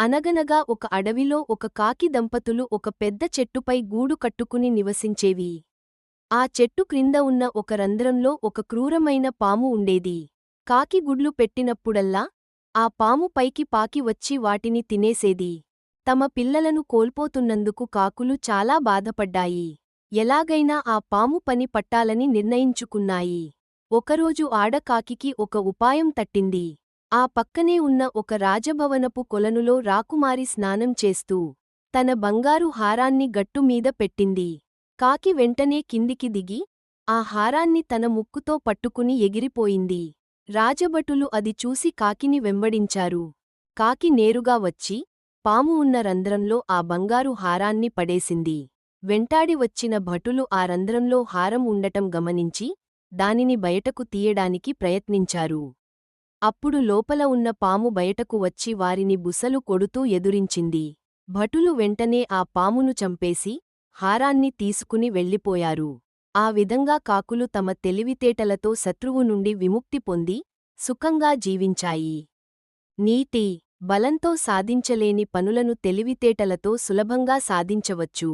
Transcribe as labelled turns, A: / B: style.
A: అనగనగా ఒక అడవిలో ఒక కాకి దంపతులు ఒక పెద్ద చెట్టుపై గూడు కట్టుకుని నివసించేవి. ఆ చెట్టు క్రింద ఉన్న ఒక రంధ్రంలో ఒక క్రూరమైన పాము ఉండేది. కాకి గుడ్లు పెట్టినప్పుడల్లా ఆ పాము పైకి పాకి వచ్చి వాటిని తినేసేది. తమ పిల్లలను కోల్పోతున్నందుకు కాకులు చాలా బాధపడ్డాయి. ఎలాగైనా ఆ పాము పని పట్టాలని నిర్ణయించుకున్నాయి. ఒకరోజు ఆడకాకికి ఒక ఉపాయం తట్టింది. ఆ పక్కనే ఉన్న ఒక రాజభవనపు కొలనులో రాకుమారి స్నానం చేస్తూ తన బంగారు హారాన్ని గట్టుమీద పెట్టింది. కాకి వెంటనే కిందికి దిగి ఆ హారాన్ని తన ముక్కుతో పట్టుకుని ఎగిరిపోయింది. రాజభటులు అది చూసి కాకిని వెంబడించారు. కాకి నేరుగా వచ్చి పాము ఉన్న రంధ్రంలో ఆ బంగారు హారాన్ని పడేసింది. వెంటాడి వచ్చిన భటులు ఆ రంధ్రంలో హారం ఉండటం గమనించి దానిని బయటకు తీయడానికి ప్రయత్నించారు. అప్పుడు లోపల ఉన్న పాము బయటకు వచ్చి వారిని బుసలు కొడుతూ ఎదురించింది. భటులు వెంటనే ఆ పామును చంపేసి హారాన్ని తీసుకుని వెళ్ళిపోయారు. ఆ విధంగా కాకులు తమ తెలివితేటలతో శత్రువు నుండి విముక్తి పొంది సుఖంగా జీవించాయి. నీతి: బలంతో సాధించలేని పనులను తెలివితేటలతో సులభంగా సాధించవచ్చు.